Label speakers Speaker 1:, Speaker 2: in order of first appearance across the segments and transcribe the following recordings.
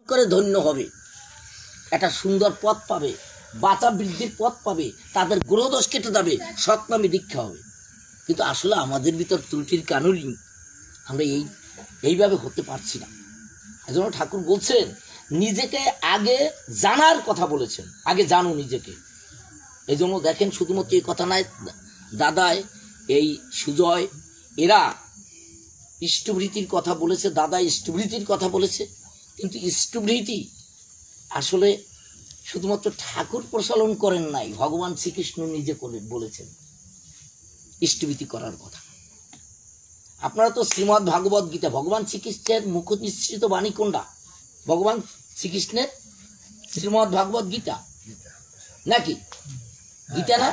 Speaker 1: করে ধন্য হবে, একটা সুন্দর পথ পাবে, বাঁচা বৃদ্ধির পথ পাবে, তাদের গ্রহদোষ কেটে যাবে, সৎনামে দীক্ষা হবে। কিন্তু আসলে আমাদের ভিতর ত্রুটির কারণেই আমরা এইভাবে হতে পারছি না। এজন্য ঠাকুর বলছেন নিজেকে আগে জানার কথা বলেছেন, আগে জানো নিজেকে। এই জন্য দেখেন শুধুমাত্র এই কথা নয়, দাদাই এই সুজয় এরা ইষ্টভৃতির কথা বলেছে, দাদা ইষ্টভৃতির কথা বলেছে। কিন্তু ইষ্টভৃতি আসলে শুধুমাত্র ঠাকুর প্রচলন করেন নাই, ভগবান শ্রীকৃষ্ণ নিজে বলেছেন ইষ্টভৃতি করার কথা। আপনারা তো শ্রীমদ্ ভাগবত গীতা, ভগবান শ্রীকৃষ্ণের মুখ নিঃসৃত বাণী কোনটা? ভগবান শ্রীকৃষ্ণের শ্রীমদ্ ভাগবত গীতা নাকি? গীতা না?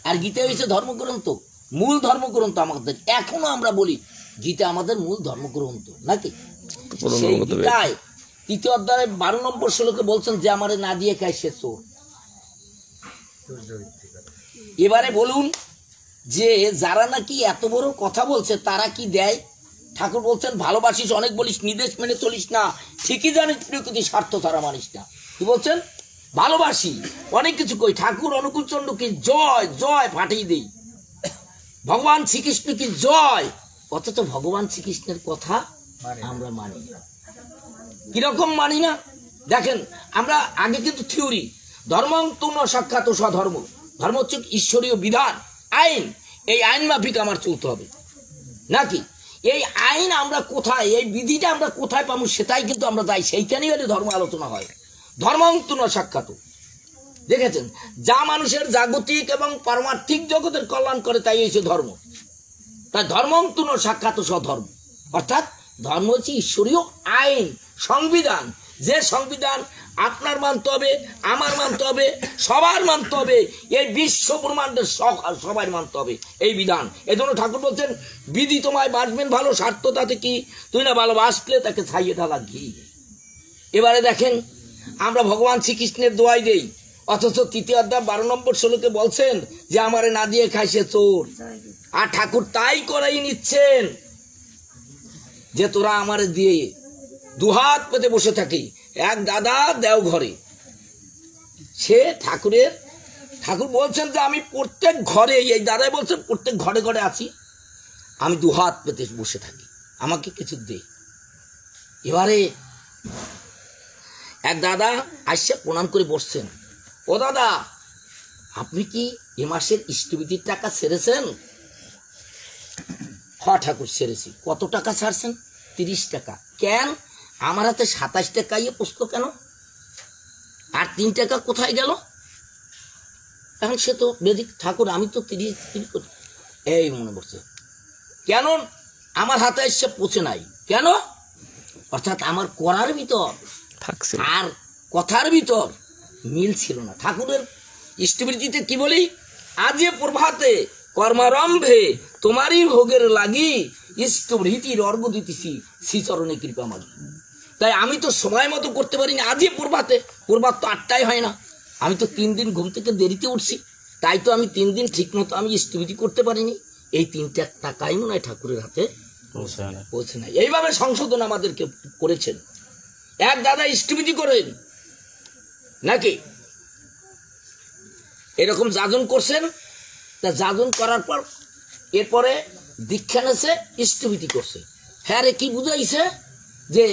Speaker 1: আর গীতা হয়েছে ধর্মগ্রন্থ, মূল ধর্মগ্রন্থ আমাদের। এখনো আমরা বলি গীতা আমাদের মূল ধর্মগ্রন্থ নাকি? সেই গীতায় 3 অধ্যায়ে 12 নম্বর শ্লোকে বলছেন যে আমারে না দিয়ে খায় সে চোর। এবারে বলুন যে যারা নাকি এত বড় কথা বলছে তারা কি দেয়? ঠাকুর বলছেন ভালোবাসিস অনেক, বলিস নির্দেশ মেনে চলিস না, ঠিকই জানিস প্রকৃতি স্বার্থ ছাড়া মানিস না। কি বলছেন? ভালোবাসি অনেক কিছু কই, ঠাকুর অনুকূল চন্দ্র কি জয় জয় ফাটিয়ে দেই, ভগবান শ্রীকৃষ্ণ কি জয়, অথচ ভগবান শ্রীকৃষ্ণের কথা আমরা মানি না। কিরকম মানি না দেখেন, আমরা আগে কিন্তু থিওরি ধর্মং তুন সাক্ষাৎ স্বধর্ম, ধর্ম হচ্ছে ঈশ্বরীয় বিধান, আইন, এই আইন মাফিক আমার চলতে হবে নাকি? এই আইন আমরা কোথায়, এই বিধিটা আমরা কোথায় পাবো সেটাই কিন্তু আমরা যাই, সেইখানেই হলে ধর্ম আলোচনা হয়। ধর্মং তুন সাক্ষাৎ দেখেছেন, যা মানুষের জাগতিক এবং পারমার্থিক জগতের কল্যাণ করে তাই হচ্ছে ধর্ম। তাই ধর্মং তুন সাক্ষাৎ স্বধর্ম, অর্থাৎ ধর্ম হচ্ছে ঈশ্বরীয় আইন, সংবিধান। যে সংবিধান আপনার মানতে হবে, আমার মানতে হবে, সবার মানতে হবে, এই বিশ্ব ব্রহ্মাণ্ডের সবাই মানতে হবে এই বিধান। এই জন্য ঠাকুর বলছেন বিধি তোমায় বাসবেন ভালো, স্বার্থ তাতে কি, তুই না ভালোবাসলে তাকে ছাইয়ে ঢালা ঘি। এবারে দেখেন আমরা ভগবান শ্রীকৃষ্ণের দোয়াই দেই, অথচ 3 অধ্যায় 12 নম্বর শ্লোকে বলছেন যে আমারে না দিয়ে খায় সে চোর। আর ঠাকুর তাই করাই নিচ্ছেন যে তোরা আমারে দিয়ে দুহাত পেতে বসে থাকি। এক দাদা দেও ঘরে, সে ঠাকুর বলছেন যে আমি প্রত্যেক ঘরে, এই দাদাই বলছেন প্রত্যেক ঘরে ঘরে আছি, আমি দুহাত পেতে বসে থাকি, আমাকে কিছু দে। এবারে এক দাদা আসছে প্রণাম করে বসছেন, ও দাদা আপনি কি এ মাসের ইষ্টভৃতির টাকা ছেড়েছেন? হ্যাঁ ঠাকুর ছেড়েছি। কত টাকা ছাড়ছেন? 30 টাকা। কেন? আমার হাতে 27 টাকা ইয়ে পুষলো কেন? আর 3 টাকা কোথায় গেল? এখন সে তো বেদিক ঠাকুর, আমি তো 30 এই মনে পড়ছে, কেন আমার হাতে এসে পৌঁছে নাই কেন? অর্থাৎ আমার করার ভিতর আর কথার ভিতর মিল ছিল না। ঠাকুরের ইষ্টভৃতিতে কি বলি, আজে প্রভাতে কর্মারম্ভে তোমারই ভোগের লাগি ইষ্টভৃতির অর্ঘ্য দিতেছি শ্রীচরণে কৃপা মাগি। তাই আমি তো সময় মতো করতে পারিনি। আজই প্রভাতে, প্রভাত তো 8টায় হয় না, আমি তো 3 দিন ঘুম থেকে দেরিতে উঠছি, তাই তো আমি 3 দিন ঠিক মতো আমি ইষ্টভৃতি করতে পারিনি। এই 3 টাকাই মনে হয় ঠাকুরের হাতে পৌঁছে নাই। এইভাবে সংশোধন আমাদেরকে করেছেন। এক দাদা ইষ্টভৃতি করেন নাকি এরকম যাজন করছেন, তা যাজন করার পর এরপরে দীক্ষা নেছে, ইষ্টভৃতি করছে। হ্যাঁ রে, কি বুঝাইছে যে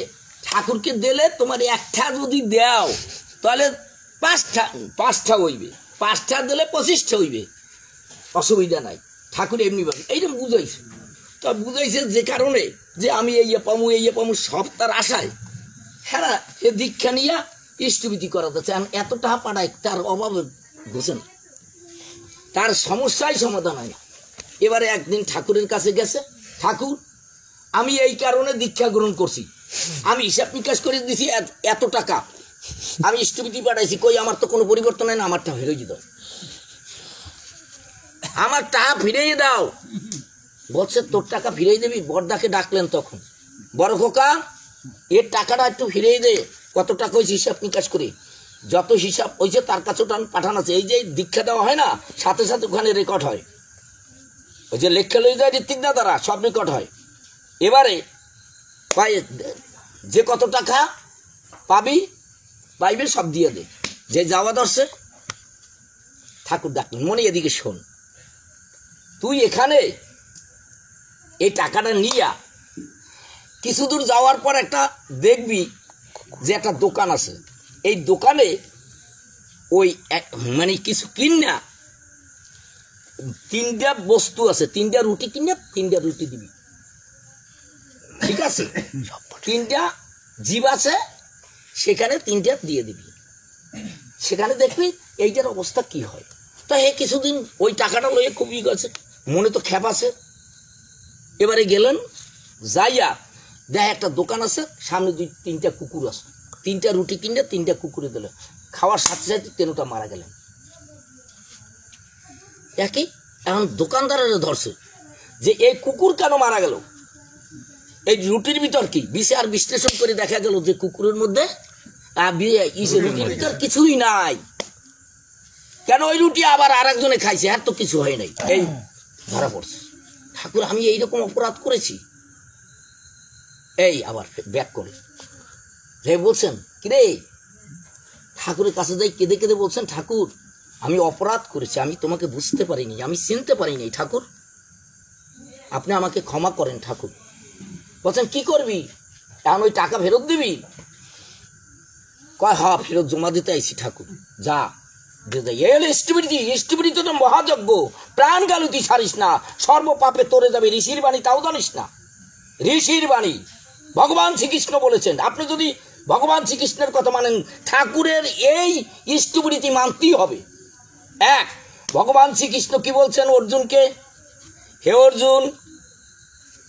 Speaker 1: ঠাকুরকে দিলে তোমার একটা যদি দাও তাহলে 5টা হইবে, 5টা দিলে 25টা হইবে, অসুবিধা নাই। ঠাকুর এমনি ভাবে এইরকম বুঝাইছে। তো বুঝাইছে যে কারণে যে আমি এই পামু সব তার আশায়, হ্যাঁ সে দীক্ষা নিয়ে ইষ্টভৃতি করাতে চান, এত টাকা পাঠায়, তার অভাবে বুঝেন, তার সমস্যাই সমাধান হয় না। এবারে একদিন ঠাকুরের কাছে গেছে, ঠাকুর আমি এই কারণে দীক্ষা গ্রহণ করছি, আমি হিসাব নিকাশ করে দিছি এত টাকা, আমি ইষ্টভৃতি পাঠাইছি, কই আমার তো কোনো পরিবর্তন হয় না, আমারটা ফিরিয়ে দাও, আমার টাকা ফিরিয়ে দাও। বলছে তোর টাকা ফিরিয়ে দিবি? বড়দাকে ডাকলেন তখন, বড় খোকা এর টাকাটা একটু ফিরিয়ে দে, কত টাকা হয়েছে হিসাব নিকাশ করে, যত হিসাব হয়েছে তার কাছে পাঠানো আছে। এই যে দীক্ষা দেওয়া হয় না, সাথে সাথে ওখানে রেকর্ড হয়, ওই যে লেখা লয়ে যায় ঋত্বিক দাদারা, সব রেকর্ড হয়। এবারে যে কত টাকা পাবি, পাইবে, সব দিয়ে দে। যে যাওয়া দর্শে ঠাকুর ডাকলেন, মনে এদিকে শোন, তুই এখানে এই টাকাটা নিয়া কিছু দূর যাওয়ার পর একটা দেখবি যে একটা দোকান আছে, এই দোকানে ওই মানে কিছু কিনা 3টা বস্তু আছে, 3টা রুটি কিনে 3টা রুটি দিবি, ঠিক আছে? 3টা জীব আছে, সেখানে 3টা দিয়ে দিবি, সেখানে দেখবি এইটার অবস্থা কি হয়। তা হে কিছুদিন ওই টাকাটা লয়ে খুবই গেছে, মনে তো খেপ আছে। এবারে গেলেন, যাইয়া দেখ একটা দোকান আছে, সামনে 2-3টা কুকুর আছে, 3টা রুটি কিনে 3টা কুকুরে দিল, খাওয়ার সাথে সাথে 3টা মারা গেলেন একই। এখন দোকানদারের ধরছে যে এই কুকুর কেন মারা গেল, এই রুটির ভিতর কি বিচার বিশ্লেষণ করে দেখা গেল যে কুকুরের মধ্যে রুটির ভিতর কিছুই নাই। কেন ওই রুটি আবার আর একজনে খাইছে, আর তো কিছু হয় নাই, এই ধরা পড়ছে। ঠাকুর আমি এইরকম অপরাধ করেছি, এই আবার ব্যাক করে বলছেন কিরে, ঠাকুরের কাছে যাই কেঁদে কেঁদে বলছেন, ঠাকুর আমি অপরাধ করেছি, আমি তোমাকে বুঝতে পারিনি, আমি চিনতে পারিনি ঠাকুর, আপনি আমাকে ক্ষমা করেন ঠাকুর। বলছেন কি করবি এখন, ওই টাকা ফেরত দিবি? কয় হ্যাঁ ফেরত জমা দিতে আইছি ঠাকুর। যা স্টিবিলিটি তো মহাযজ্ঞ, প্রাণ গালুতি সারিস না, সর্বপাপে তোরে যাবে, ঋষির বাণী তাও জানিস না। ঋষির বাণী ভগবান শ্রীকৃষ্ণ বলেছেন, আপনি যদি ভগবান শ্রীকৃষ্ণের কথা মানেন, ঠাকুরের এই স্টিবিলিটি মানতেই হবে। এক, ভগবান শ্রীকৃষ্ণ কি বলছেন অর্জুনকে, হে অর্জুন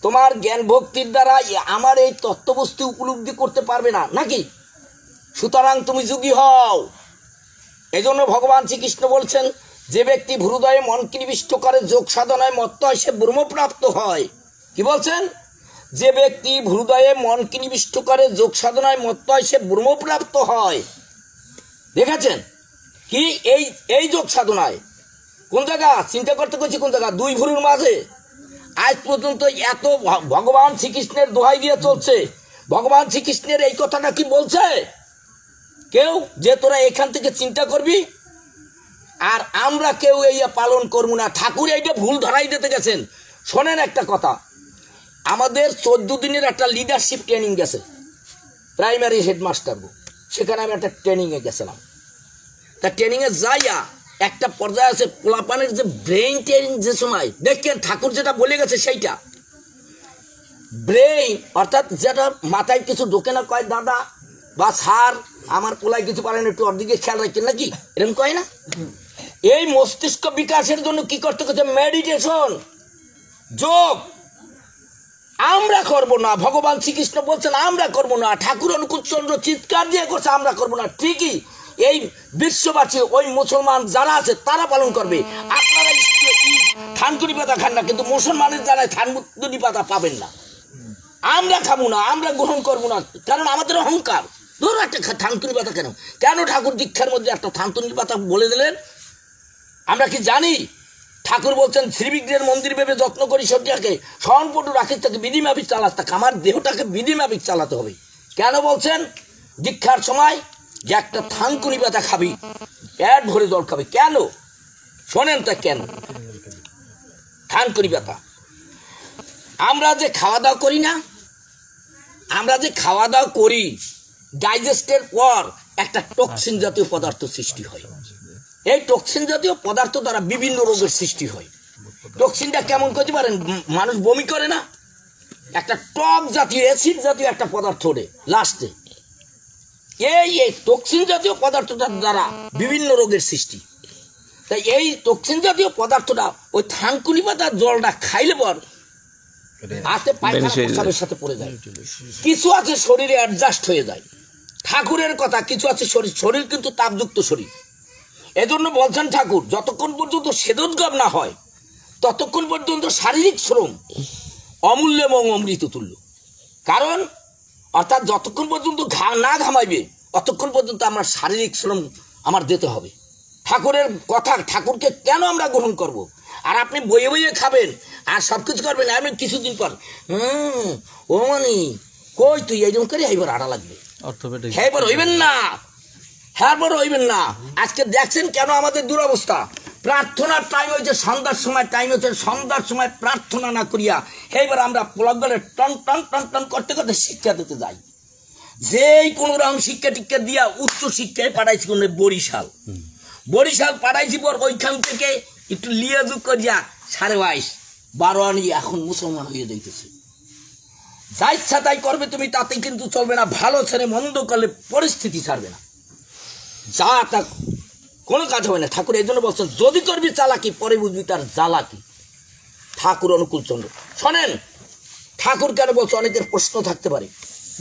Speaker 1: তোমার জ্ঞান ভক্তির দ্বারা আমার এই তত্ত্ববস্তু উপলব্ধি করতে পারবে না নাকি, সুতরাং তুমি যোগী হও। এজন্য ভগবান শ্রীকৃষ্ণ বলছেন, যে ব্যক্তি হৃদয়ে মনকে নিবিষ্ট করে যোগ সাধনায় মত্ত হয় সে ব্রহ্মপ্রাপ্ত হয়। কি বলছেন? যে ব্যক্তি হৃদয়ে মনকে নিবিষ্ট করে যোগ সাধনায় মত্ত হয় সে ব্রহ্মপ্রাপ্ত হয়। দেখেছেন কি এই এই যোগ সাধনায় কোন জায়গা চিন্তা করতে করছি, কোন জায়গা 2 ভুরুর মাঝে আজ পর্যন্ত এত ভগবান শ্রীকৃষ্ণের দোহাই দিয়ে চলছে। ভগবান শ্রীকৃষ্ণের এই কথাটা কি বলছে কেউ, যে তোরা এখান থেকে চিন্তা করবি, আর আমরা কেউ এই পালন করবো না। ঠাকুর এইটা ভুল ধরাই দিতে গেছেন। শোনেন একটা কথা, আমাদের 14 দিনের একটা লিডারশিপ ট্রেনিং গেছে, প্রাইমারি হেডমাস্টার, সেখানে আমি একটা ট্রেনিংয়ে গেছিলাম। তা ট্রেনিংয়ে যাইয়া একটা পর্যায়ে আছে পোলাপানের যে ব্রেইন ট্রেনিং, যে সময় দেখেন ঠাকুর যেটা বলে গেছে সেইটা ব্রেইন, অর্থাৎ যেটা মাথায় কিছু ঢোকে না, কয় দাদা বা স্যার আমার পোলায় কিছু পারেন, একটু ওর দিকে খেয়াল রাখেন নাকি, এরকম কয় না? এই মস্তিষ্ক বিকাশের জন্য কি করতে করছে? মেডিটেশন, যোগ। আমরা করব না, ভগবান শ্রীকৃষ্ণ বলছেন আমরা করব না, ঠাকুর অনুকূল চন্দ্র চিৎকার দিয়ে করছে আমরা করব না। ঠিকই এই বিশ্ববাসী ওই মুসলমান যারা আছে তারা পালন করবে। আপনারা থানকুনি পাতা খান না, কিন্তু মুসলমানের যারা থানকুনি পাতা পাবেন না। আমরা খাবো না, আমরা গ্রহণ করবো না, কারণ আমাদের অহংকার। ধরো একটা থানকুনি পাতা কেন কেন ঠাকুর দীক্ষার মধ্যে একটা থানকুনি পাতা বলে দিলেন? আমরা কি জানি? ঠাকুর বলছেন শ্রীবিগ্রহের মন্দির ভেবে যত্ন করি সবটাকে স্মরণপটু রাখিস, তাকে বিধিমাফিক চালাস, তাকে আমার দেহটাকে বিধিমাফিক চালাতে হবে। কেন বলছেন? দীক্ষার সময় যে একটা থানকুনি পাতা খাবি, পেট ভরে জল খাবি। কেন শোনেন তা কেন? থানকুনি পাতা আমরা যে খাওয়া দাওয়া করি না, আমরা যে খাওয়া দাওয়া করি, ডাইজেস্টের পর একটা টক্সিন জাতীয় পদার্থ সৃষ্টি হয়। এই টক্সিন জাতীয় পদার্থ দ্বারা বিভিন্ন রোগের সৃষ্টি হয়। টক্সিনটা কেমন করতে পারেন? মানুষ বমি করে না, একটা টক জাতীয় অ্যাসিড জাতীয় একটা পদার্থ ওঠে লাস্টে। এই টক্সিন জাতীয় পদার্থটার দ্বারা বিভিন্ন রোগের সৃষ্টি। তাই এই টক্সিন জাতীয় পদার্থটা ওই থানকুনি পাতার জলটা খাইলে পর আস্তে পায়খানা প্রস্রাবের সাথে পড়ে যায়। কিছু আছে শরীরে অ্যাডজাস্ট হয়ে যায়। ঠাকুরের কথা, কিছু আছে শরীর কিন্তু তাপযুক্ত শরীর। এজন্য বলছেন ঠাকুর, যতক্ষণ পর্যন্ত সেদোদ্গম না হয় ততক্ষণ পর্যন্ত শারীরিক শ্রম অমূল্য এবং অমৃত তুল্য। কারণ অর্থাৎ যতক্ষণ পর্যন্ত না ঘামাইবে ততক্ষণ পর্যন্ত আমার শারীরিক শ্রম আমার দিতে হবে। ঠাকুরের কথা, ঠাকুরকে কেন আমরা গ্রহণ করব? আর আপনি বইয়ে বইয়ে খাবেন আর সব কিছু করবেন, আমি কিছুদিন পর ও মানে কই তুই এইরকম করে এইবার আড়া লাগবে, এইবার হইবেন না, হ্যাঁ হইবেন না। আজকে দেখছেন কেন আমাদের দুরবস্থা। প্রার্থনার টাইম হয়েছে সন্ধ্যার সময়, টাইম হচ্ছে সন্ধ্যার সময় প্রার্থনা না করিয়া এইবার আমরা প্লগ গলে টন টন টন টন করতে করতে শিক্ষা দিতে যাই। যেই কোন রকম শিক্ষা টিক্ষা দিয়া উচ্চ শিক্ষায় পাঠাইছি কোন বরিশাল পাঠাইছি পর ওইখান থেকে একটু লিয়াজুক করিয়া 22.5-12 আনি এখন মুসলমান হয়ে যাইতেছে। যা ইচ্ছা তাই করবে তুমি, তাতে কিন্তু চলবে না। ভালো ছেলে মন্দ করলে পরিস্থিতি ছাড়বে না, যা তা কোনো কাজ হবে না। ঠাকুর এই জন্য বলছেন যদি করবি চালাকি পরে বুঝবি তার জ্বালাকি। ঠাকুর অনুকূল চন্দ্র শোনেন, ঠাকুর কেন বলছে? অনেকের প্রশ্ন থাকতে পারে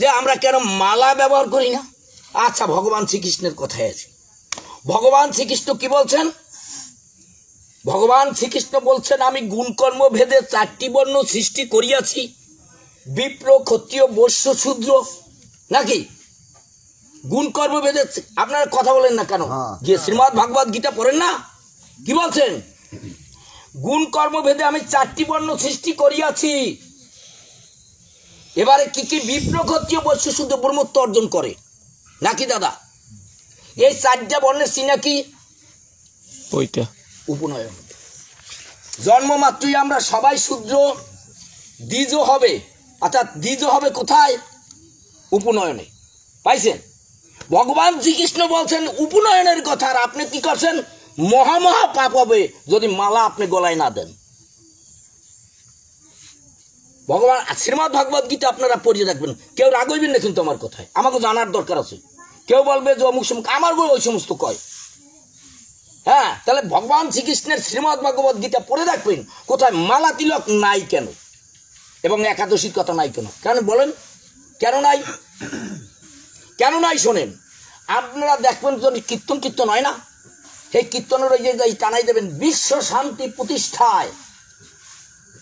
Speaker 1: যে আমরা কেন মালা ব্যবহার করি না। আচ্ছা, ভগবান শ্রীকৃষ্ণের কথায় আছে। ভগবান শ্রীকৃষ্ণ কি বলছেন? ভগবান শ্রীকৃষ্ণ বলছেন আমি গুণকর্ম ভেদে 4টি বর্ণ সৃষ্টি করিয়াছি, বিপ্র, ক্ষত্রিয়, বৈশ্য, শূদ্র। নাকি গুণকর্ম ভেদে? আপনারা কথা বলেন না কেন? যে শ্রীমদ্ ভাগবত গীতা পড়েন না? কি বলছেন? গুণকর্ম ভেদে আমি 4টি বর্ণ সৃষ্টি করিয়াছি। এবারে কি কি বিপ্র, ক্ষত্রিয়, বৈশ্য, শূদ্র ব্রহ্মত্ব অর্জন করে নাকি দাদা? এই 4টা বর্ণের চিহ্ন কি? ওইটা উপনয়ন। জন্ম মাত্রই আমরা সবাই শূদ্র, দ্বিজ হবে, অর্থাৎ দ্বিজ হবে কোথায়? উপনয়নে। পাইছেন? ভগবান শ্রীকৃষ্ণ বলছেন উপনয়নের কথা, আর আপনি কি করছেন? মহা পাপ হবে যদি মালা আপনি গলায় না দেন। ভগবান শ্রীমদ্ ভাগবত গীতা আপনারা পড়িয়ে দেখবেন, কেউ রাগ হইবেন না কিন্তু আমার কথায়, আমাকে জানার দরকার আছে। কেউ বলবে যে অমুক সমুক, আমার ওই সমস্ত কয়। হ্যাঁ, তাহলে ভগবান শ্রীকৃষ্ণের শ্রীমদ্ ভাগবত গীতা পড়ে দেখবেন কোথায় মালা তিলক নাই কেন, এবং একাদশীর কথা নাই কেন। কেন বলেন কেন নাই? কেন নাই শোনেন, আপনারা দেখবেন যদি কীর্তন হয় না, সেই কীর্তনের ওই যে টানাই দেবেন বিশ্ব শান্তি প্রতিষ্ঠায়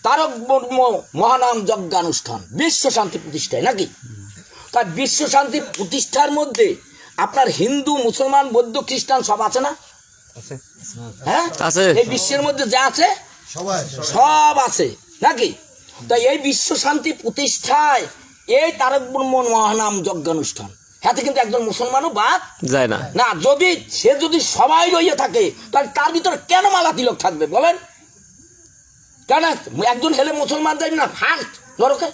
Speaker 1: তারক বর্ম মহানাম যজ্ঞানুষ্ঠান, বিশ্ব শান্তি প্রতিষ্ঠায় নাকি? তাই বিশ্ব শান্তি প্রতিষ্ঠার মধ্যে আপনার হিন্দু, মুসলমান, বৌদ্ধ, খ্রিস্টান সব আছে না? হ্যাঁ, এই বিশ্বের মধ্যে যা আছে সব আছে নাকি? তাই এই বিশ্ব শান্তি প্রতিষ্ঠায় এই তারক ব্রহ্ম মহানাম যজ্ঞানুষ্ঠান, হাতে কিন্তু একজন মুসলমানও বাদ যায় না। না, যদি সে যদি সবাই রইয়া থাকে তাহলে তার ভিতরে কেন মালা তিলক থাকবে বলেন? কেন একজন হেলে মুসলমান যাবে না ফার্স্ট নরকে?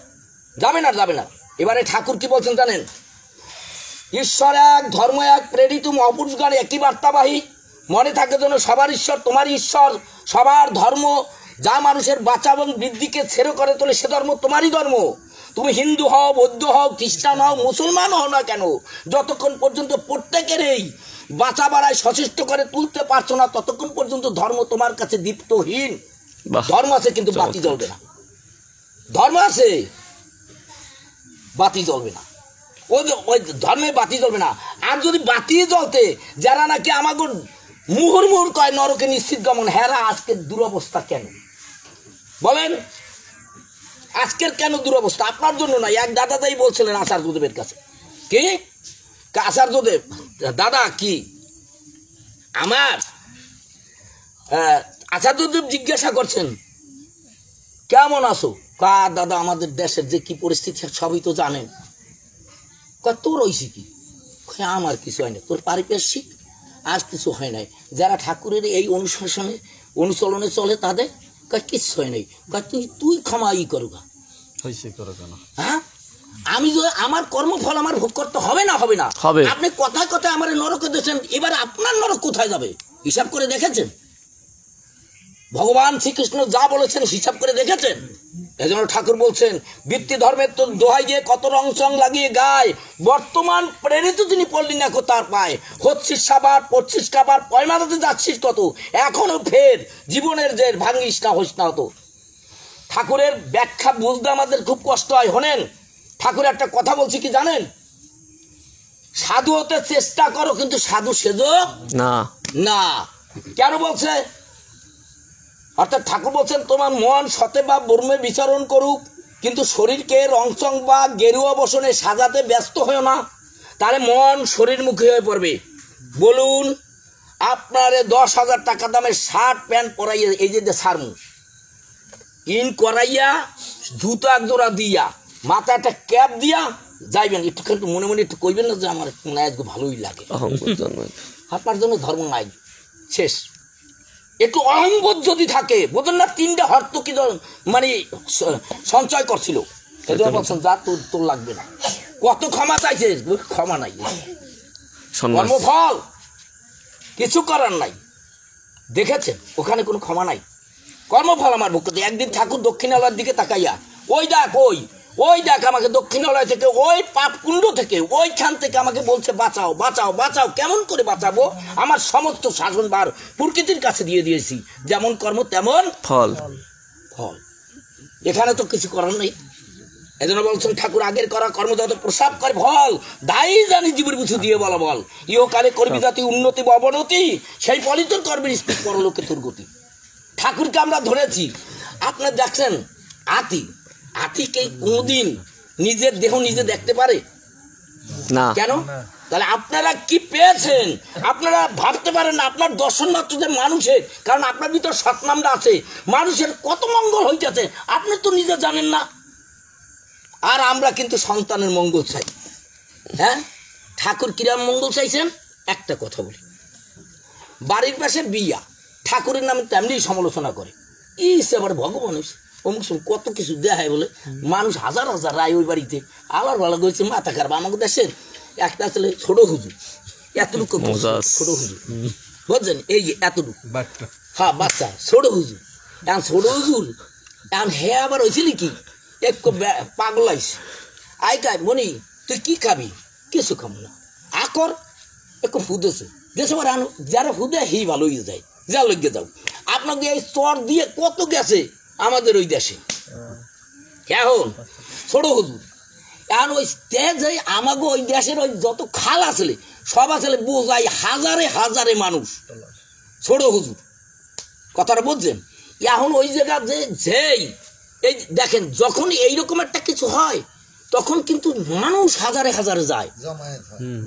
Speaker 1: যাবে না, যাবে না। এবারে ঠাকুর কি বলছেন জানেন? ঈশ্বর এক, ধর্ম এক, প্রেরিত মহাপুরুষগণ একই বার্তাবাহী। মনে থাকে যেন সবার ঈশ্বর তোমারই ঈশ্বর, সবার ধর্ম যা মানুষের বাঁচা এবং বৃদ্ধিকে ছেড়ে করে তোলে সে ধর্ম তোমারই ধর্ম। তুমি হিন্দু হও, বৌদ্ধ হও, খ্রিস্টান হও, মুসলমান হও না কেন, যতক্ষণ পর্যন্ত প্রত্যেকেরই বাঁচা বাড়ায় সচেষ্ট করে তুলতে পারছো না ততক্ষণ পর্যন্ত ধর্ম তোমার কাছে দীপ্তহীন। ধর্ম আছে কিন্তু বাতি জ্বলবে না, ধর্ম আছে বাতি জ্বলবে না, ওই ধর্মে বাতি জ্বলবে না। আর যদি বাতি জ্বলতে যারা নাকি আমাকে মুহুর্মুহুর কয় নরকে নিশ্চিত গমন, হেরা আজকের দুরবস্থা কেন বলেন? আজকের কেন দুরবস্থা? আপনার জন্য না, এক দাদাদাই বলছিলেন আচার্যদেবের কাছে। কি আচার্যদেব দাদা কি আমার আচার্যদেব জিজ্ঞাসা করছেন কেমন আছো? কা দাদা আমাদের দেশের যে কি পরিস্থিতি সবই তো জানেন। তোর হয়েছে কি? আমার কিছু হয় না, তোর পারিপার্শ্বিক আর কিছু হয় নাই। যারা ঠাকুরের এই অনুচলনে চলে তাদের কিচ্ছু হয় নাই। তুই ক্ষমাই করুগা কেন? হ্যাঁ, আমি আমার কর্মফল আমার ভোগ করতে হবে না? হবে না। আপনি কথায় কথায় আমার নরকে দিয়েছেন, এবার আপনার নরক কোথায় যাবে হিসাব করে দেখেছেন? ভগবান শ্রীকৃষ্ণ যা বলেছেন হিসাব করে দেখেছেন? এজন্য ঠাকুর বলছেন বৃত্তি ধর্মের তো দোহাই দিয়ে কত রং চং লাগিয়ে গায়, বর্তমান প্রেরিত তিনি পড়লি না তার পায়, হচ্ছিস সাবার, পড়ছিস কাবার, পয়মাদাতে যাচ্ছিস কত, এখনো ফের জীবনের যে ভাঙিস না হোস না হতো। ঠাকুরের ব্যাখ্যা বুঝতে আমাদের খুব কষ্ট হয়। শোনেন, ঠাকুর একটা কথা বলছি কি জানেন? সাধু হতে চেষ্টা করো কিন্তু সাধু সেজো না। না কেন বলছে? অর্থাৎ ঠাকুর বলছেন তোমার মন সতে বা বর্মে বিচরণ করুক, কিন্তু শরীরকে রংচং বা গেরুয়া বসনে সাজাতে ব্যস্ত হয়েও না, তাহলে মন শরীরমুখী হয়ে পড়বে। বলুন আপনারে 10,000 টাকা দামের শার্ট প্যান্ট পরাইয়া, এই যে সারমু ইন করাইয়া জুতো এক জোড়া দিয়া মাথা একটা ক্যাপ দিয়া যাইবেন, একটু মনে মনে একটু কইবেন না যে আমার আজকে ভালোই লাগে, আপনার জন্য ধর্ম নাই, শেষ। একটু অহংবোধ যদি থাকে, বোঝেন না, 3টা হর্ত কি মানে সঞ্চয় করছিল, বলছেন যা তোর লাগবে না। কত ক্ষমা চাইছে, ক্ষমা নাই, কর্মফল কিছু করার নাই, দেখেছেন ওখানে কোনো ক্ষমা নাই, কর্মফল আমার বুক। একদিন ঠাকুর দক্ষিণালয়ের দিকে তাকাইয়া ওই দেখ আমাকে দক্ষিণালয় থেকে, ওই পাপ কুণ্ড থেকে, ওইখান থেকে আমাকে বলছে বাঁচাও বাঁচাও বাঁচাও। কেমন করে বাঁচাবো? আমার সমস্ত শাসনভার প্রকৃতির কাছে দিয়ে দিয়েছি, যেমন কর্ম তেমন ফল। এখানে তো কিছু করার নেই। এজন্য বলছেন ঠাকুর আগের করা কর্ম যত প্রসাব করে ফল, দায়ী জানি জীবের কিছু দিয়ে বলা বল, ইহকালে করবি জাতি উন্নতি বা অবনতি, সেই ফলই তোর কর্মের স্থির পরলোকে তোর গতি। ঠাকুরকে আমরা ধরেছি, আপনার দেখছেন হাতিকে কোনদিন নিজের দেহ নিজে দেখতে পারে না, কেন? তাহলে আপনারা কি পেয়েছেন আপনারা ভাবতে পারেন না। আপনার দর্শন মাত্র যে মানুষের, কারণ আপনার ভিতর সৎনামটা আছে, মানুষের কত মঙ্গল হইতেছে আপনি তো নিজে জানেন না। আর আমরা কিন্তু সন্তানের মঙ্গল চাই। হ্যাঁ, ঠাকুর কিরাম মঙ্গল চাইছেন? একটা কথা বলি, বাড়ির পাশে বিয়া, ঠাকুরের নামে তেমনি সমালোচনা করে, আবার ভগবান অমুক কত কিছু দেখায় বলে মানুষ হাজার হাজার রায় ওই বাড়িতে। আবার ভালো করেছে মাথা খারাপ। আমাকে দেশের একটা ছেলে ছোট হুজুর, এতটুকু ছোট হুজুর, বুঝছেন, এই যে এতটুকু, হ্যাঁ বাচ্চা ছোট হুজুর, এখন ছোট হুজুর, এখন হে আবার হয়েছিলি কি একটু পাগল আইস আইকাই মনি তুই কি খাবি? কিছু খাবো না, আকর একটু ফুদেছে দেশে আনো, যারা ফুদে হি ভালো হয়ে যায়, যা লইগে যাও। আপনাকে এই স্তর দিয়ে কত গেছে আমাদের ওই দেশে, এখন ছোট হুজুর, এখন ওই তেজে আমাকে ওই দেশের ওই যত খাল আসলে সব আসলে বোঝাই হাজারে হাজারে মানুষ ছোট হুজুর, কথাটা বুঝছেন? এখন ওই জায়গা যেই এই দেখেন যখন এইরকম একটা কিছু হয় তখন কিন্তু মানুষ হাজারে হাজারে যায়,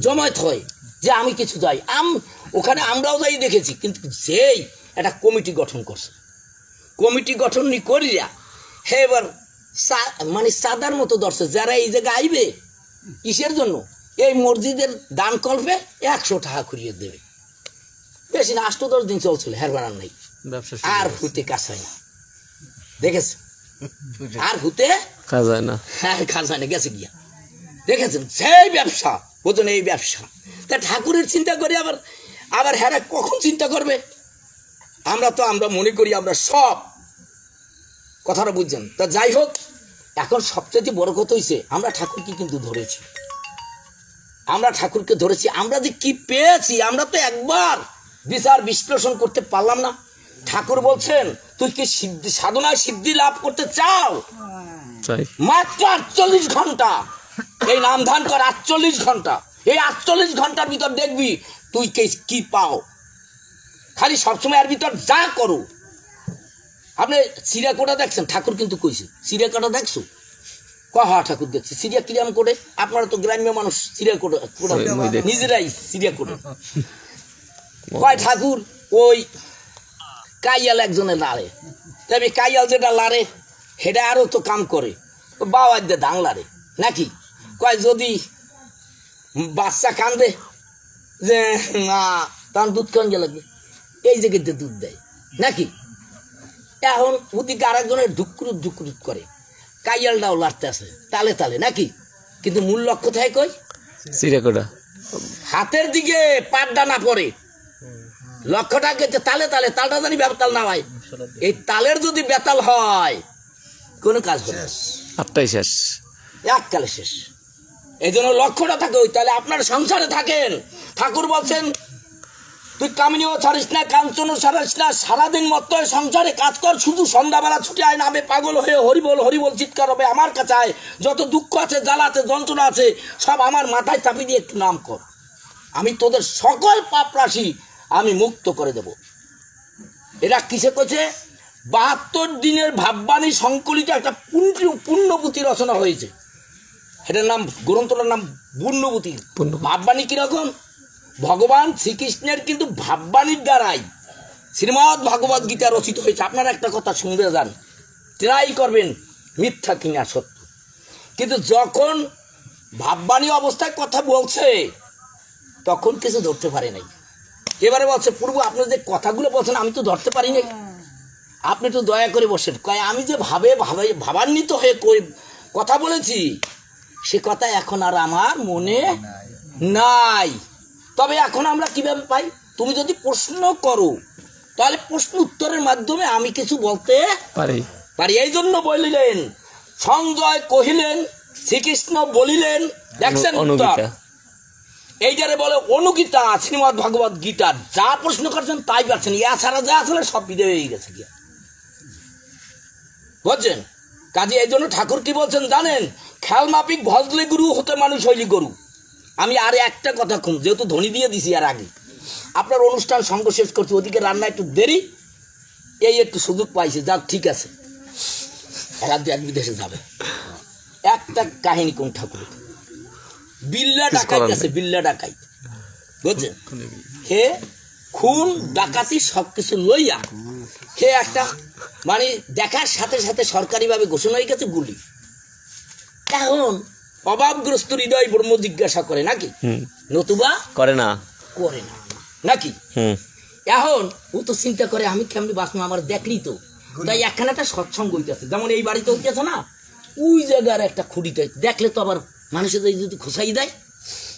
Speaker 1: জমায়েত হয় যে আমি কিছু যাই, ওখানে আমরাও যাই দেখেছি। কিন্তু যেই একটা কমিটি গঠন করছে, কমিটি গঠন করিয়া হে এবার মানে সাদার মতো দর্শক যারা এই জায়গায় আইবে কিসের জন্য, এই মসজিদের দান কল্পে 100 টাকা করিয়ে দেবে, বেশি না, 8-10 দিন চলছিল, হেরবানার নাই, আর ফুটে কাছায় না, দেখেছেন, আর হুতে খাজায় না, খাজায় না, গেছে গিয়া, দেখেছেন সেই ব্যবসা, বোঝেন এই ব্যবসা। তা ঠাকুরের চিন্তা করে আবার হ্যাঁ কখন চিন্তা করবে? আমরা মনে করি আমরা সব, কথাটা বুঝছেন। তা যাই হোক, এখন সবচেয়ে বড় কথা হয়েছে আমরা ঠাকুরকে কিন্তু ধরেছি, আমরা যে কি পেয়েছি আমরা তো একবার বিচার বিশ্লেষণ করতে পারলাম না। ঠাকুর বলছেন তুই কি সাধনায় সিদ্ধি লাভ করতে চাও, মাত্র 48 ঘন্টা এই নাম ধান কর, 48 ঘন্টা, এই 48 ঘন্টার ভিতর দেখবি তুই কি পাও। খালি সবসময় এর ভিতর যা করো। আপনি সিরিয়াকোটা দেখছেন, ঠাকুর কিন্তু কইছে সিরিয়াকোটা দেখছো, হা ঠাকুর দেখছে সিরিয়া কিরাম করে। আপনারা তো গ্রাম্য মানুষ, সিরিয়াকোটা নিজেরাই সিরিয়াকোটা কয় ঠাকুর ওই কাইয়াল একজনের লাড়ে, তবে কাইয়াল যেটা লাড়ে সেটা আরো তো কাম করে, বাবা দিয়ে ধান লাড়ে নাকি, কয় যদি বাচ্চা কান্দে যে না তার দুধ কান্দে লাগবে, এই জায়গাতে দুধ দেয় নাকি। এখন ওদিকে আরেকজনের ঢুকরুত ঢুকরুত করে, কাইয়ালটাও লাড়তে আছে তালে তালে নাকি, কিন্তু মূল লক্ষ্য থাকে কই সিরিয়াকোটা, হাতের দিকে পাটটা না পড়ে, লক্ষ্যটাকে তালে তালে, তালটা জানি বেতাল না হয়, এই তালের যদি বেতাল হয় কোনো কাজ হবে না, আপটাই শেষ, এককালে শেষ। এই জন্য লক্ষ্যটা থাকে ওই। তাহলে আপনার সংসারে থাকেন, ঠাকুর বলছেন তুই কামিনীও ছাড়িস না, কাঞ্চনও ছাড়িস না, সারাদিন মতো সংসারে কাজ কর, শুধু সন্ধ্যাবেলা ছুটে আয় নামে পাগল হয়ে হরিবল হরিবল চিৎকার হবে, আমার কাছে আয়, যত দুঃখ আছে জ্বালা আছে যন্ত্রণা আছে সব আমার মাথায় চাপিয়ে দিয়ে একটু নাম কর, আমি তোদের সকল পাপ রাশি আমি মুক্ত করে দেব। এরা কিসে কইছে? 72 দিনের ভাববাণী সংকলিত একটা পুণ্যপুঁথি রচনা হয়েছে, এটার নাম, গ্রন্থটার নাম পুণ্যপুঁথি। ভাববাণী কিরকম? ভগবান শ্রীকৃষ্ণের কিন্তু ভাববাণীর দ্বারাই শ্রীমদ্ ভগবদ গীতা রচিত হয়েছে। আপনারা একটা কথা শুনতে যান, ট্রাই করবেন মিথ্যা কিনা সত্য। কিন্তু যখন ভাববানী অবস্থায় কথা বলছে তখন কিছু ধরতে পারে নাই। এবারে বলছে প্রভু আপনি যে কথাগুলো বলছেন আমি তো ধরতে পারি নাই, আপনি তো দয়া করে বসেন। কয় আমি যে ভাবান্বিত হয়ে কথা বলেছি সে কথা এখন আর আমার মনে নাই। তবে এখন আমরা কিভাবে পাই? তুমি যদি প্রশ্ন করো তাহলে প্রশ্ন উত্তরের মাধ্যমে আমি কিছু বলতে পারি। এই জন্য বলিলেন সঞ্জয় কহিলেন শ্রীকৃষ্ণ বলিলেন, দেখছেন এইটারে বলে অনুগীতা শ্রীমদ ভগবত গীতার। যা প্রশ্ন করছেন তাই পাচ্ছেন, এছাড়া যা আসলে সব বিদে হয়ে গেছে গিয়া, বুঝছেন? কাজে এই জন্য ঠাকুর কি বলছেন জানেন? খেয়াল মাফিক ভজলে গুরু হতে মানুষ হইলি গরু। আমি আর একটা কথা কম, যেহেতু ধ্বনি দিয়ে দিছি আর আগে, আপনার অনুষ্ঠান সঙ্গ শেষ করছি, ওদিকে রান্না একটু দেরি, এই একটু সুযোগ পাইছে, যাক ঠিক আছে, এক বিদেশে যাবে। একটা কাহিনী কোন ঠাকুর, বিল্লা ডাকাইত আছে, বিল্লা ডাকাইত, বুঝছেন? হে খুন ডাকাতি সবকিছু লইয়া হে একটা মানে দেখার সাথে সাথে সরকারি ভাবে ঘোষণা হয়ে গেছে গুলি। এখন অভাবগ্রস্ত হৃদয় ব্রহ্ম জিজ্ঞাসা করে নাকি, নতুবা করে না নাকি? এখন ও তো চিন্তা করে আমি কেমনি বাঁচবো, আমার দেখলি তো, তাই একখানে একটা সৎসঙ্গ হইতেছে, যেমন এই বাড়িতে হইতেছে না, ওই জায়গার একটা খুঁড়িতে দেখলে তো আবার মানুষের যদি খোসাই দেয়,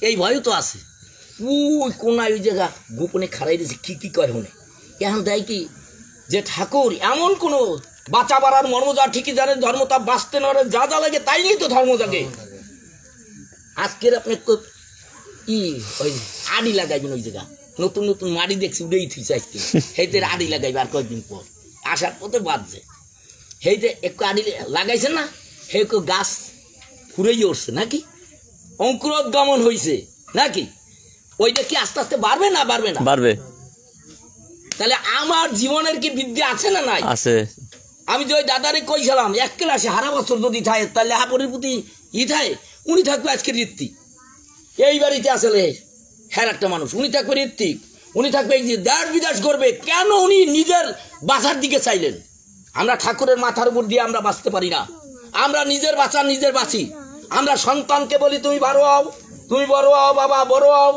Speaker 1: এই ভয়ও তো আছে। ওই কোনায় ওই জায়গা গোপনে খাড়াই দিয়েছে, কি কয় হনে। এখন দেয় কি যে ঠাকুর এমন কোনো বাঁচা বাড়ার মর্ম যা ঠিকই জানেন, ধর্ম তা বাঁচতে নড়ে, যা যা লাগে তাই নিয়ে তো ধর্ম জাগে। আজকের আপনি কি ওই আড়ি লাগাইবেন, ওই জায়গা নতুন নতুন মাড়ি দেখছি উড়েই থুইছে, আজকে সেইতে আড়ি লাগাইবে আর কয়েকদিন পর, আসার পথে বাঁধছে, সেইতে একটু আড়ি লাগাইছে না, হে গাছ ফুরেই উঠছে নাকি, অঙ্কুরোদ্গমন হয়েছে নাকি, ওইটা কি আস্তে আস্তে বাড়বে না বাড়বে না? বাড়বে। তাহলে আমার জীবনের কি বিদ্যা আছে না নাই? আছে। আমি যে ওই দাদারে কইছিলাম এক ক্লাসে হারা বছর যদি থাকে তাহলে হাপরের প্রতি থাকে, উনি থাকবে আজকে ঋত্বিক, এই বাড়িতে আসলে হ্যাঁ একটা মানুষ, উনি থাকবে ঋত্বিক, উনি থাকবে এই যে দেশ বিদেশ করবে। কেন উনি নিজের বাঁচার দিকে চাইলেন? আমরা ঠাকুরের মাথার উপর দিয়ে আমরা বাঁচতে পারি না, আমরা নিজের বাঁচা নিজের বাঁচি। আমরা সন্তানকে বলি তুমি বড় হও, তুমি বড় হও বাবা, বড় হও।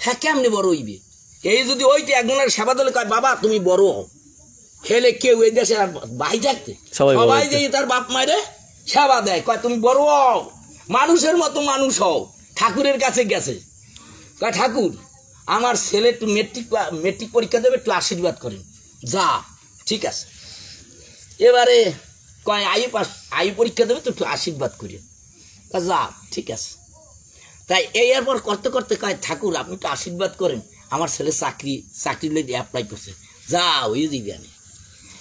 Speaker 1: হ্যাঁ কেমনি বড় হইবে? এই যদি ওইটা একজনের সেবা দলে কয় বাবা তুমি বড় হও, হেলে কেউ এই দেশে আর ভাই থাকতে সবাই যে তার বাপ মায়েরে সেবা দেয়, কয় তুমি বড় হও, মানুষের মতো মানুষ হও। ঠাকুরের কাছে গেছে, কয় ঠাকুর আমার ছেলে একটু মেট্রিক পরীক্ষা দেবে, একটু আশীর্বাদ করেন। যা ঠিক আছে। এবারে কয় আয়ু পরীক্ষা দেবে তো একটু আশীর্বাদ করি, যা ঠিক আছে। তাই এরপর করতে করতে কয় ঠাকুর আপনি একটু আশীর্বাদ করেন, আমার ছেলে চাকরি লেগে অ্যাপ্লাই করছে, যা ওই দিবি আমি।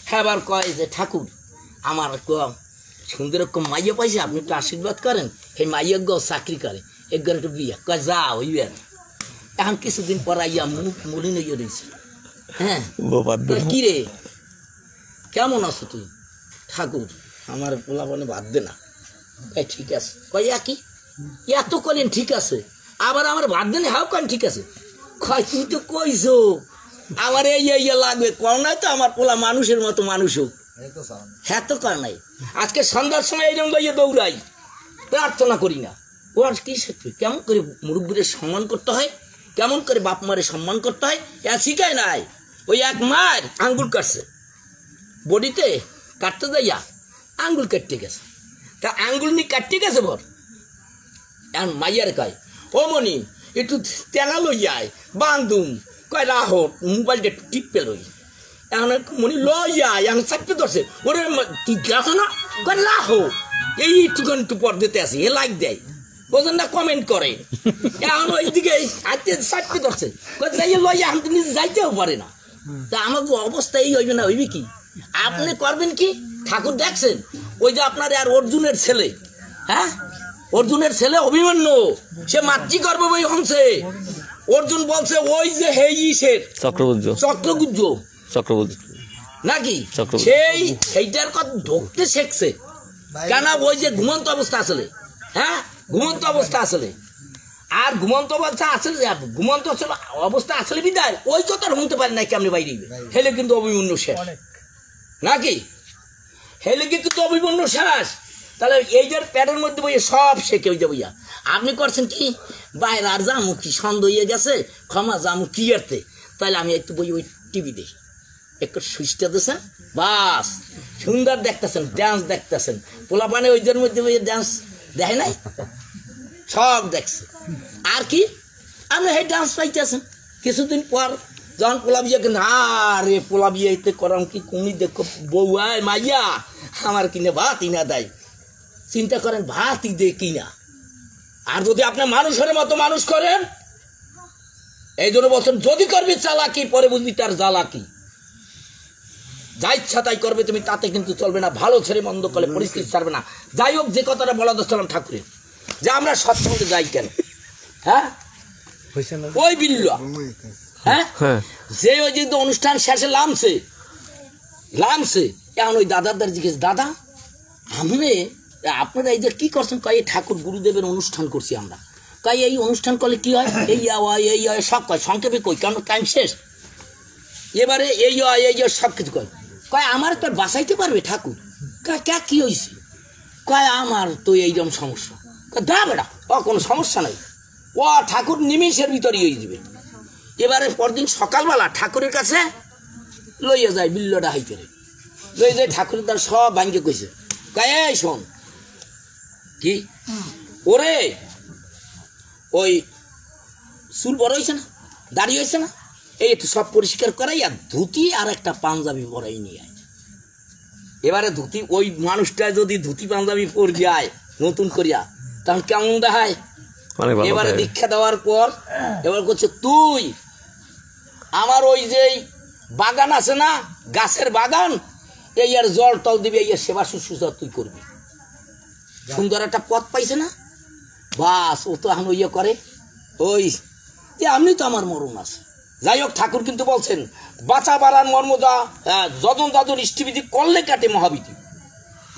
Speaker 1: হ্যাঁ এবার কয় যে ঠাকুর আমার সুন্দর রকম মাইয়া পাইছে, আপনি একটু আশীর্বাদ করেন, সেই মাইয়া চাকরি করে, একবার একটু বিয়া, কয় যা ওই আর। এখন কিছুদিন পর আইয়া মুখ মলিন হইয়া রয়েছে। হ্যাঁ কি রে কেমন আছো তুই? ঠাকুর আমার পোলাপানে বাদ দে না। ঠিক আছে। কয় কি এত করেন ঠিক আছে, আবার আমার বাদ দেন হাও কেন ঠিক আছে? কয় তুই তো কইছো আমার এই লাগবে, কর নাই তো আমার পোলা মানুষের মতো মানুষ হোক, হ্যাঁ তো কর নাই। আজকে সন্ধ্যার সময় এইরকম লইয়া দৌড়াই, প্রার্থনা করি না। ও আর কি শিখবে, কেমন করে মুরব্বীদের সম্মান করতে হয়, কেমন করে বাপ মারে সম্মান করতে হয়, এ শিখায় নাই। ওই এক মার আঙ্গুল কাটছে, বডিতে কাটতে যাইয়া আঙ্গুল কাটতে গেছে, তা আঙ্গুল নিয়ে কাটতে গেছে বর। এখন মাইয়ার কয় ও মনি একটু তেলা লইয়ায় বান্ধুম, কয় রাহো মোবাইলটা একটু টিপে লই। এখন মনি লইয়া এখন চাপতে ধরছে, ওরে তুই গেছো না, কয় রাহো এই একটুখানি একটু পর দিতে আসি, এ লাইক দেয়, বোঝেন না, কমেন্ট করে। এখন ওইদিকে চাপতে ধরছে, যাইয়ে লইয়া এখন তুমি যাইতেও পারে না। তা আমার অবস্থা এই হইবে না, হইবে কি? আপনি করবেন কি? ঠাকুর দেখছেন ওই যে আপনার আর অর্জুনের ছেলে, হ্যাঁ অর্জুনের ছেলে অভিমন্যু, সে মাতৃগর্ভবতী হচ্ছে। অর্জুন বলছে ওই যে হেই ইসের চক্রগুজ্জ নাকি, সেইটার কথা ঢুকতে শেখছে। কেন ওই যে ঘুমন্ত অবস্থা আসলে, হ্যাঁ ঘুমন্ত অবস্থা আসলে, আর ঘুমন্ত অবস্থা আসলে ঘুমন্ত অবস্থা আসলে বিদায় ওই কথা শুনতে পারে না, কেমনি বাইরে হেলে কিন্তু অভিমন্যু শেষ নাকি, হেলে কিন্তু অভিমন্যু শেষ। তাহলে এইটার প্যাডের মধ্যে বইয়ে সব শেখে ওই যে বইয়া আপনি করছেন কি বাইরে আর জামু কি সন্দেহ হয়ে গেছে ক্ষমা জামু কি আরতে তাহলে আমি একটু বই ওই টিভি দেখি একটু সুইচটা দিয়েছেন বাস সুন্দর দেখতেছেন ডান্স দেখতেছেন পোলা পানে ওইদের মধ্যে বইয়ে ডান্স দেখে নাই সব দেখছে আর কি আপনি সেই ডান্স পাইতেছেন কিছুদিন পর যখন পোলা বিয়ে না রে পোলা বিয়ে করাম কি কুমি দেখো বউ আয় মাইয়া আমার কিনে ভাতই না দেয় চিন্তা করেন ভাতই দে কিনা আর যদি আপনি মানুষের মতো মানুষ করেন এই জন্য বলছেন যদি করবি চালাকি পরে বুঝবি তার জ্বালাকি যা ইচ্ছা তাই করবে তুমি তাতে কিন্তু চলবে না ভালো ছেড়ে মন্দ করলে পরিস্থিতি ছাড়বে না যাই হোক যে কথাটা বলা দোস্তালাম ঠাকুরের যে আমরা সৎসঙ্গে যাই কেন হ্যাঁ ওই বিল্লা হ্যাঁ যে ওই যে অনুষ্ঠান শেষে লামছে এখন ওই দাদার জিজ্ঞেস দাদা আপনারা এই যে কি করছেন কয় ঠাকুর গুরুদেবের অনুষ্ঠান করছি আমরা কয় এই অনুষ্ঠান করলে কি হয় এই হয় সব কয় সংক্ষেপে কই কারণ টাইম শেষ এবারে এই সব কিছু কয় আমার তো বাঁচাইতে পারবে ঠাকুর কে কি হয়েছে কয় আমার তো এইরকম সমস্যা দা বেটা ও কোনো সমস্যা নাই ও ঠাকুর নিমিষের ভিতরেই হয়ে যাবে এবারে পরদিন সকালবেলা ঠাকুরের কাছে লইয়া যায় বিল্লটা হাইতে লইয়া যায় ঠাকুরের তার সব ভাঙ্গে কইছে কয় এই শোন কি ওরে ওই চুল বড় হয়েছে না দাড়ি হয়েছে না এই একটু সব পরিষ্কার করাই আর ধুতি আর একটা পাঞ্জাবি পরাই নিয়ে আয় এবারে ধুতি ওই মানুষটা যদি ধুতি পাঞ্জাবি পরে যায় নতুন করিয়া তখন কেমন দেখায় এবারে দীক্ষা দেওয়ার পর এবার করছে তুই আমার ওই যে বাগান আছে না গাছের বাগান এই আর জল টল দিবি এই সেবা শুশ্রূষা তুই করবি সুন্দর একটা পথ পাইছে না বাস ও তো এখন ইয়ে করে ওই যে আপনি তো আমার মরণ আছে যাই হোক ঠাকুর কিন্তু বলছেন বাঁচা বাড়ার মর্মদা যজন যাজন ইষ্টিবিধি করলে কাটে মহাবিধি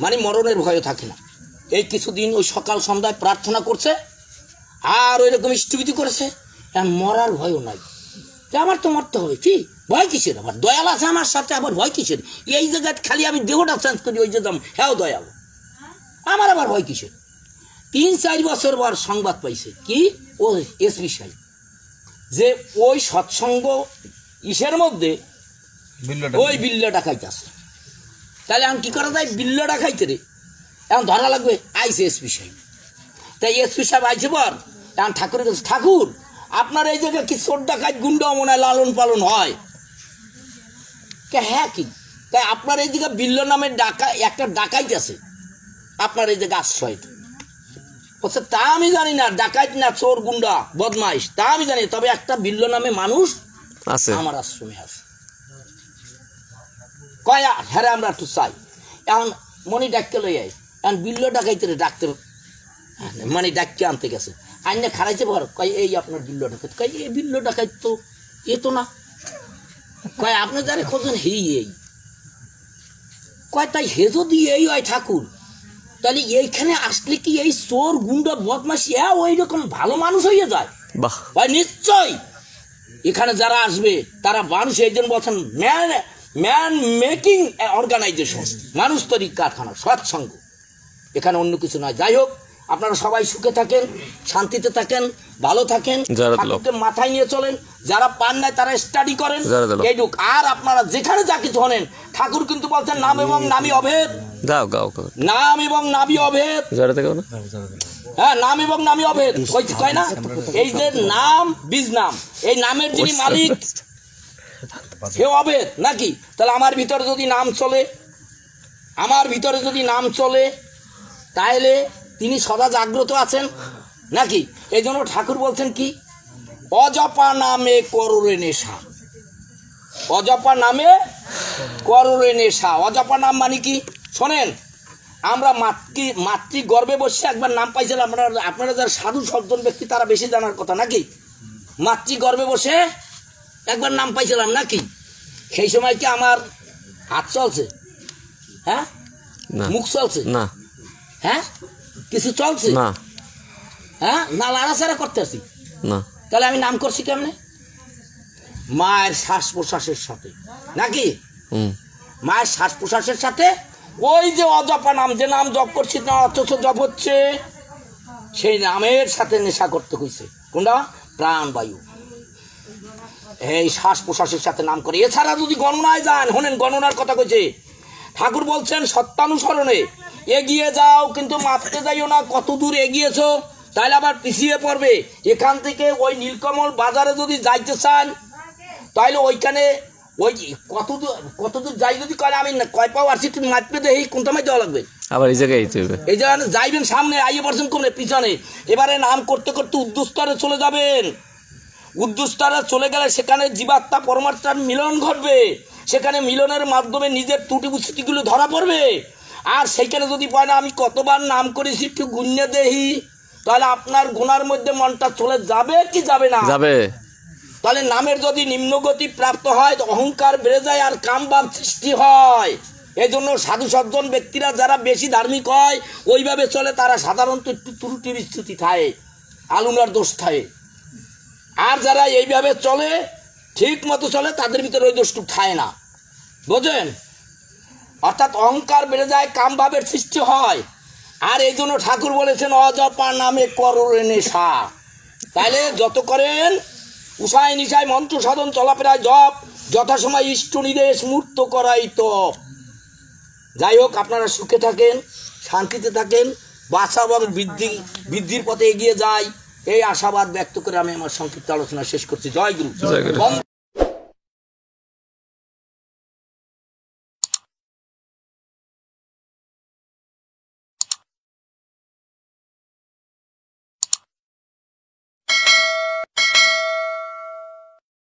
Speaker 1: মানে মরণের ভয় থাকে না এই কিছুদিন ওই সকাল সন্ধ্যায় প্রার্থনা করছে আর ওই রকম ইষ্টিবিধি করেছে আর মরার ভয়ও নাই যে আমার তো মরতে হবে কি ভয় কিসের আবার দয়াল আছে আমার সাথে আবার ভয় কিসের এই জায়গায় খালি আমি দেহটা চেঞ্জ করি ওই যে দাম হ্যাঁ দয়াল আমার আবার ভয় কিসের 3-4 বছর পর সংবাদ পাইছে কি ও এসপি সাহেব যে ওই সৎসঙ্গ ইসের মধ্যে ওই বিল্লটা খাইতেছে তাহলে এখন কি করা যায় বিল্লটা খাইতে রে এখন ধরা লাগবে আইসে এসপি সাহেব তাই এসপি সাহেব আইসে পর এখন ঠাকুরের কাছে ঠাকুর আপনার এই জায়গায় কি চোর ডাকাত গুন্ডা মনে হয় লালন পালন হয় হ্যাঁ কি তাই আপনার এই জায়গায় বিল্ল নামের একটা ডাকাইত আছে আপনার এই জায়গায় আশ্রয় বলছে তা আমি জানি না ডাকাইত না চোর গুন্ডা বদমাইশ তা আমি জানি তবে একটা বিল্ল নামে মানুষ আছে আমার আশ্রমে আছে কয়া হ্যাঁ আমরা একটু চাই এখন মনি ডাককে লই আয় এখন বিল্ল ডাকাইতে ডাকতে মানে ডাককে আনতে গেছে আইনে খারাইছে বর কয় এই আপনার বিল্ল ডাকাইত কয় এই বিল্ল ডাকাইত তো এ তো না কয় আপনি যারে খোঁজেন হেই এই কয় তাই হে যদি এই হয় ঠাকুর তাহলে এইখানে আসলে কি এই চোর গুন্ডা বদমাশি ওই রকম ভালো মানুষ হয়ে যায় ভাই নিশ্চয় এখানে যারা আসবে তারা মানুষ এই জন্য বলছেন ম্যান মেকিং অর্গানাইজেশন মানুষ তৈরি কারখানা সৎসঙ্গ এখানে অন্য কিছু নয় যাই হোক আপনারা সবাই সুখে থাকেন শান্তিতে থাকেন ভালো থাকেন ঠাকুরকে মাথায় নিয়ে চলেন যারা পান নাই তারা স্টাডি করেন এইটুক আর আপনারা যেখানে যা কিছু হনেন ঠাকুর কিন্তু বলছেন নাম এবং নামই অভেদ নাম এবং নামই অভেদ হ্যাঁ নাম এবং নামই অভেদ কয় না এই যে নাম বীজ নাম এই নামের যিনি মালিক সে অভেদ নাকি তাহলে আমার ভিতরে যদি নাম চলে তাহলে তিনি সদা জাগ্রত আছেন নাকি এই জন্য ঠাকুর বলছেন কি অজপা নামে করোরে নেশা অজপা নামে করোরে নেশা অজপা নাম মানে কি শোনেন আমরা মাতৃ গর্ভে বসে একবার নাম পাইছিলাম আপনারা যারা সাধু সজ্জন ব্যক্তি তারা বেশি জানার কথা নাকি মাতৃ গর্ভে বসে একবার নাম পাইছিলাম নাকি সেই সময় কি আমার হাত চলছে হ্যাঁ মুখ চলছে না হ্যাঁ কিছু চলছে না হ্যাঁ না লাড়াচাড়া করতেছি না তাহলে আমি নাম করছি কেমনে মায়ের শ্বাস প্রশ্বাসের সাথে নাকি মায়ের শ্বাস প্রশ্বাসের সাথে ওই যে অজপা নাম, যে নাম জপ করছি না অথচ জপ হচ্ছে, সেই নামের সাথে নেশা করতে হয়েছে। কোনটা? প্রাণবায়ু, এই শ্বাস প্রশ্বাসের সাথে নাম করে। এছাড়া যদি গণনায় যান, শোনেন গণনার কথা কইছে ঠাকুর, বলছেন সত্যানুসরণে এগিয়ে যাও, কিন্তু মাপতে যাইও না কত দূর এগিয়েছো, তাহলে আবার পিছিয়ে পড়বে। এখান থেকে ওই নীলকমল বাজারে যদি যাইতে চান, তাহলে ওইখানে ওই কতদূর যাই যদি কয় আমি কয় পাও আসছি, একটু মাপতে দেই কোনটা মাই দেওয়া লাগবে,
Speaker 2: আবার এই জায়গায়
Speaker 1: এই জায়গায় যাইবেন সামনে, আইয়ে পড়ছেন কোমরে পিছনে। এবারে নাম করতে করতে উদ্দুস্তরে চলে যাবেন। উদ্দুস্তরে চলে গেলে সেখানে জীবাত্মা পরমাত্মার মিলন ঘটবে, সেখানে মিলনের মাধ্যমে নিজের ত্রুটি বিচ্যুতিগুলো ধরা পড়বে। আর সেইখানে যদি পায় না আমি কতবার নাম করেছি একটু গুণে দেহি, তাহলে আপনার গুণার মধ্যে মনটা চলে যাবে কি যাবে না?
Speaker 2: যাবে।
Speaker 1: তাহলে নামের যদি নিম্নগতি প্রাপ্ত হয়, অহংকার বেড়ে যায় আর কামভাব সৃষ্টি হয়। এই জন্য সাধু সজ্জন ব্যক্তিরা যারা বেশি ধার্মিক হয়, ওইভাবে চলে, তারা সাধারণত একটু ত্রুটি বিচ্যুতি থাকে, আলুনার দোষ থাকে। আর যারা এইভাবে চলে, ঠিক মতো চলে, তাদের ভিতরে ওই দোষটুক থাকে না, বোঝেন? অর্থাৎ অহংকার বেড়ে যায়, কামভাবের সৃষ্টি হয়। আর এই জন্য ঠাকুর বলেছেন অজপা নামে করোরে নেশা। তাহলে যত করেন উষায় নিশায় মন্ত্র সাধন চলাফেরায় জপ, যথাসময় ইষ্ট নির্দেশ মূর্ত করাই তো। যাই হোক, আপনারা সুখে থাকেন, শান্তিতে থাকেন, বাঁচা এবং বৃদ্ধির পথে এগিয়ে যায়, এই আশাবাদ ব্যক্ত করে আমি আমার সংক্ষিপ্ত আলোচনা শেষ করছি। জয় গুরু।